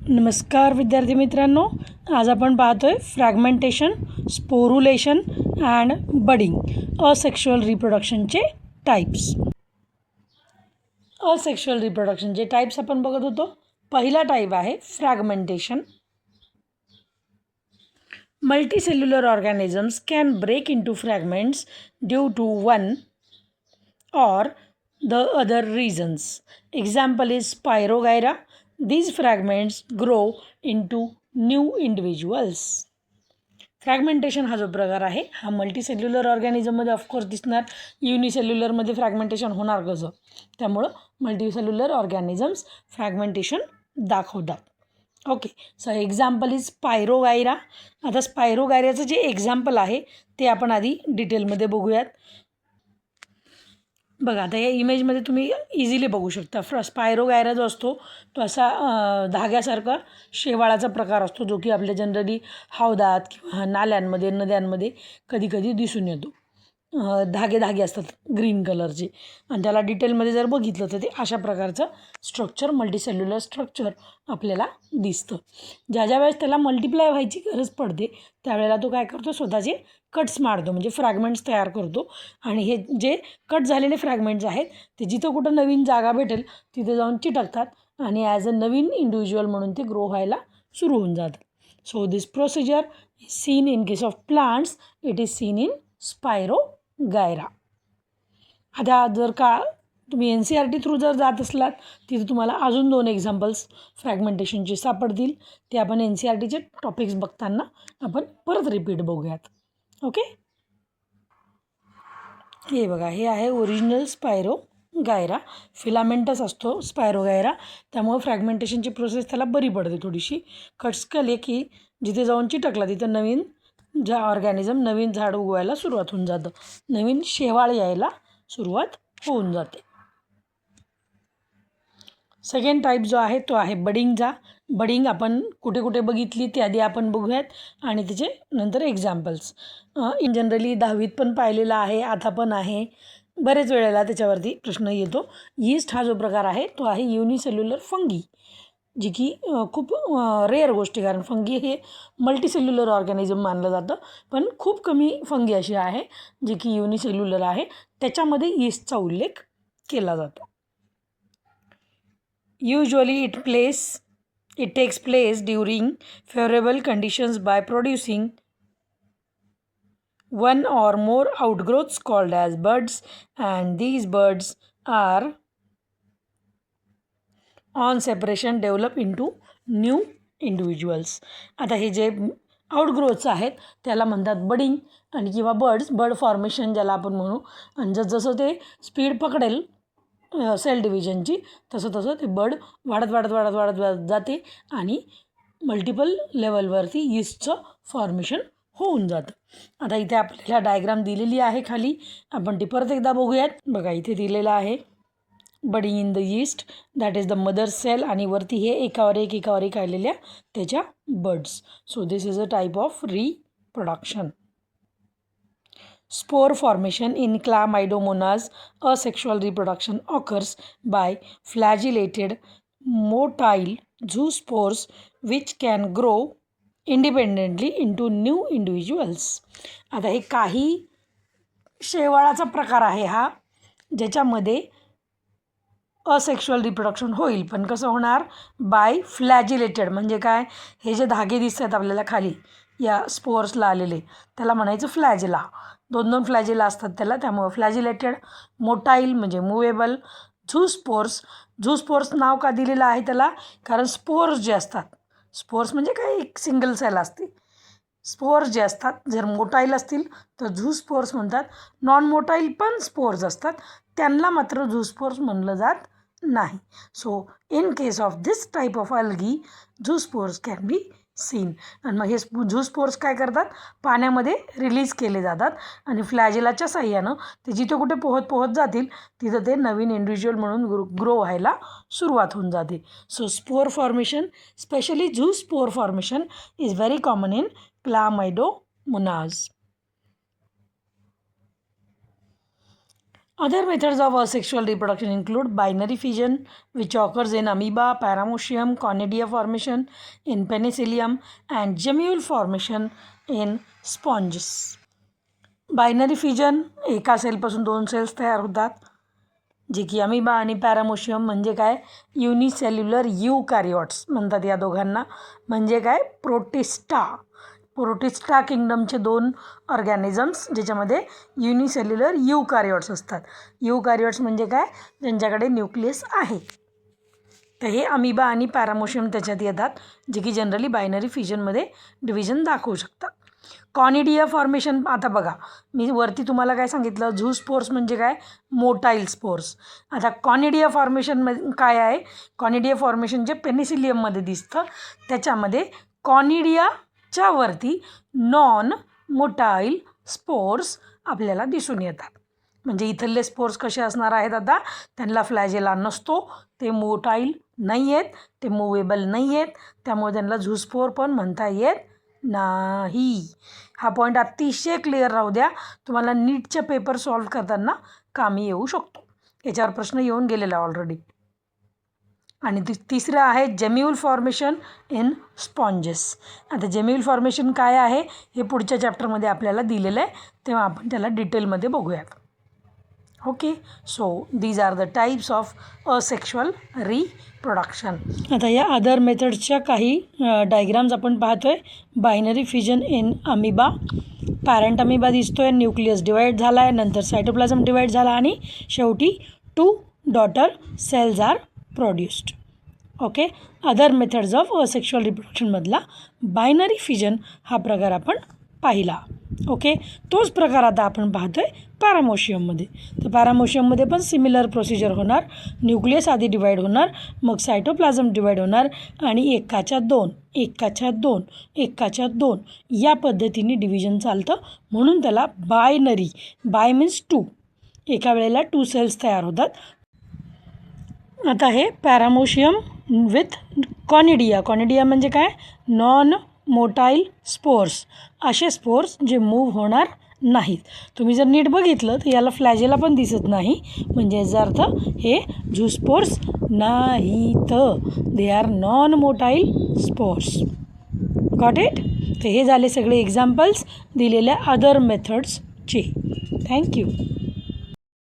नमस्कार विद्यार्थी मित्रांनो, आज आपण पाहतोय fragmentation, sporulation and budding asexual रिप्रोडक्शनचे टाइप्स. असेक्शुअल रिप्रोडक्शनचे टाइप्स आपण बघत होतो. पहिला टाइप आहे fragmentation. Multicellular organisms can break into fragments due to one or the other reasons. Example is Spirogyra. These fragments grow into new individuals. Fragmentation हा जो प्रकार आहे हा मल्टीसेल्युलर ऑर्गॅनिझममध्ये ऑफकोर्स दिसणार. युनिसेल्युलरमध्ये फ्रॅगमेंटेशन होणार कसं? त्यामुळं मल्टीसेल्युलर ऑर्गॅनिझम्स फ्रॅगमेंटेशन दाखवतात. Okay, so example is spirogyra. आता स्पायरोगायराचं जे एक्झाम्पल आहे ते आपण आधी डिटेलमध्ये बघूयात. बघा, आता या इमेजमध्ये तुम्ही इझिली बघू शकता. स्पायरोगायरा जो असतो तो असा धाग्यासारखा शेवाळाचा प्रकार असतो, जो की आपल्या जनरली हौदात किंवा नाल्यांमध्ये नद्यांमध्ये कधी कधी दिसून येतो. धागे धागे असतात ग्रीन कलरचे, आणि त्याला डिटेलमध्ये जर बघितलं तर ते अशा प्रकारचं स्ट्रक्चर, मल्टीसेल्युलर स्ट्रक्चर आपल्याला दिसतं. ज्या वेळेस त्याला मल्टिप्लाय व्हायची गरज पडते त्यावेळेला तो काय करतो, स्वतःचे कट्स मारतो, म्हणजे फ्रॅगमेंट्स तयार करतो. आणि हे जे कट झालेले फ्रॅगमेंट्स आहेत ते जिथं कुठं नवीन जागा भेटेल तिथे जाऊन चिटकतात आणि ॲज अ नवीन इंडिव्हिज्युअल म्हणून ते ग्रो व्हायला सुरू होऊन जातं. So this procedure is seen in case of plants, it is seen in spirogyra. आता जर का तुम्ही NCERT थ्रू जर जात असलात तिथे तुम्हाला अजून 2 एक्झाम्पल्स फ्रॅगमेंटेशनचे सापडतील. ते आपण NCERTचे टॉपिक्स बघताना आपण परत रिपीट बघूयात. ओके, हे बघा, हे आहे ओरिजिनल स्पायरोगायरा. फिलामेंटस असतो स्पायरोगायरा, त्यामुळे फ्रॅगमेंटेशनची प्रोसेस त्याला बरी पडते थोडीशी. कट्स केले की जिथे जाऊन चिटकला तिथं नवीन ऑर्गॅनिझम, नवीन झाड उगवायला सुरुवात होऊन जातं, नवीन शेवाळ यायला सुरुवात होऊन जाते. सेकंड टाईप जो आहे तो आहे बडिंगचा. बडिंग आपण कुठे कुठे बघितली ते आधी आपण बघूयात आणि त्याचे नंतर एक्झाम्पल्स. इन जनरली 10वीत पण पाहिलेला आहे, आता पण आहे, बरेच वेळेला त्याच्यावरती प्रश्न येतो. यीस्ट हा जो प्रकार आहे तो आहे युनिसेल्युलर फंगी, जी की खूप रेअर गोष्टी, कारण फंगी हे मल्टीसेल्युलर ऑर्गॅनिझम मानलं जातं, पण खूप कमी फंगी अशी आहे जी की युनिसेल्युलर आहे, त्याच्यामध्ये यीस्टचा उल्लेख केला जातो. Usually it takes place during favorable conditions by producing one or more outgrowths called as buds, and these buds are on separation develop into new individuals. आता हे जे आउटग्रोथ्स आहेत त्याला म्हणतात बडिंग आणि किंवा बड फॉर्मेशन ज्याला आपण म्हणू. आणि जसं ते स्पीड पकडेल सेल डिव्हिजनची तसं तसं ते बड वाढत वाढत वाढत वाढत जाते आणि मल्टिपल लेवलवरती यीस्टचं फॉर्मेशन होऊन जातं. आता इथे आपल्याला डायग्राम दिलेली आहे खाली, आपण ती परत एकदा बघूयात. बघा, इथे दिलेलं आहे budding in the yeast, that is the mother cell, आणि वरती हे एकावर एक आलेल्या त्याच्या buds. So this is a type of reproduction. Spore formation in Chlamydomonas, asexual reproduction occurs by flagellated motile zoospores which can grow independently into new individuals. आता हे काही शेवाळाचा प्रकार आहे हा, ज्याच्यामध्ये असेक्शुअल रिप्रोडक्शन होईल, पण कसं होणार, बाय फ्लॅजिलेटेड. म्हणजे काय, हे जे धागे दिसतात आपल्याला खाली या स्पोर्सला आलेले त्याला म्हणायचं फ्लॅजिला. 2 फ्लॅजिला असतात त्याला, त्यामुळे फ्लॅजिलेटेड. मोटाईल म्हणजे मुवेबल. झूस्पोर्स नाव का दिलेलं आहे त्याला, कारण स्पोर्स जे असतात, स्पोर्स म्हणजे काय, एक सिंगल सेल असते. स्पोर्स जे असतात जर मोटाईल असतील तर झूस्पोर्स म्हणतात. नॉन मोटाईल पण स्पोर्स असतात, त्यांना मात्र झूस्पोर्स म्हणलं जात नाही. So in case of this type of algae zoospores can be seen. आणि मग हे झूस्पोर्स काय करतात, पाण्यामध्ये रिलीज केले जातात आणि फ्लॅजिलाच्या साह्यानं ते जिथे कुठे पोहत जातील तिथं ते नवीन इंडिव्हिज्युअल म्हणून ग्रो व्हायला सुरुवात होऊन जाते. So spore formation, specially zoospore formation is very common in Chlamydomonas. Other methods of asexual reproduction include binary fission, which occurs in amoeba, paramecium, conidia formation in penicillium, and gemule formation in sponges. Binary fission, एका सेलपासून 2 cells तयार होतात, जे की amoeba आणि पॅरामोशियम म्हणजे काय, unicellular यूकॅरियोट्स म्हणतात या दोघांना. म्हणजे काय, प्रोटिस्टा किंगडमचे 2 ऑर्गॅनिझम्स ज्याच्यामध्ये युनिसेल्युलर यूकॅरियोट्स असतात. यूकॅरियोट्स म्हणजे काय, ज्यांच्याकडे न्यूक्लियस आहे. तर हे अमिबा आणि पॅरामोशियम त्याच्यात येतात, जे की जनरली बायनरी फिजनमध्ये डिव्हिजन दाखवू शकतात. कॉनिडिया फॉर्मेशन, आता बघा मी वरती तुम्हाला काय सांगितलं, झूस्पोर्स म्हणजे काय, मोटाईल स्पोर्स. आता कॉनिडिया फॉर्मेशन काय आहे, कॉनिडिया फॉर्मेशन जे पेनिसिलियममध्ये दिसतं त्याच्यामध्ये कॉनिडियाच्या वरती नॉन मोटाईल स्पोर्स आपल्याला दिसून येतात. म्हणजे इथले स्पोर्स कसे असणार आहेत, आता त्यांना फ्लॅजेला नसतो, ते मोटाईल नाही आहेत, ते मुवेबल नाही आहेत, त्यामुळे त्यांना झूस्पोर पण म्हणता येत नाही. हा पॉईंट अतिशय क्लिअर राहू द्या, तुम्हाला नीटचे पेपर सॉल्व करताना कामी येऊ शकतो. याच्यावर प्रश्न येऊन गेलेला ऑलरेडी. आणि तिसरं आहे जेम्यूल फॉर्मेशन इन स्पॉन्जेस. आता जेम्यूल फॉर्मेशन काय आहे हे पुढच्या चॅप्टरमध्ये आपल्याला दिलेलं आहे, तेव्हा आपण त्याला डिटेलमध्ये बघूयात. Okay, so these are the types of asexual reproduction. आता या अदर मेथड्सच्या काही डायग्राम्स आपण पाहतो आहे. Binary fission in amoeba, parent amoeba दिसतो आहे, न्यूक्लियस डिवाईड झाला आहे, नंतर सायटोप्लाझम डिवाईड झाला आणि शेवटी 2 daughter cells are produced. Okay, other methods of asexual रिप्रोडक्शनमधला बायनरी फिजन हा प्रकार आपण पाहिला. ओके, तोच प्रकार आता आपण पाहतो आहे पॅरामोशियममध्ये. तर पॅरामोशियममध्ये पण सिमिलर प्रोसिजर होणार. न्यूक्लियस आधी डिवाईड होणार, मग सायटोप्लाझम डिवाईड होणार आणि एकाच्या दोन या पद्धतीने डिव्हिजन चालतं. म्हणून त्याला बायनरी, बाय मीन्स 2, एका वेळेला 2 सेल्स तयार होतात. आता हे पॅरामोशियम विथ कॉनिडिया म्हणजे काय, नॉन मोटाईल स्पोर्स, असे स्पोर्स जे मूव्ह होणार नाहीत. तुम्ही जर नीट बघितलं तर याला फ्लॅजेला पण दिसत नाही, म्हणजे याचा अर्थ हे झूस्पोर्स नाहीत, they are non motile spores. Got it. तर हे झाले सगळे एक्झाम्पल्स दिलेल्या अदर मेथड्सचे. थँक्यू.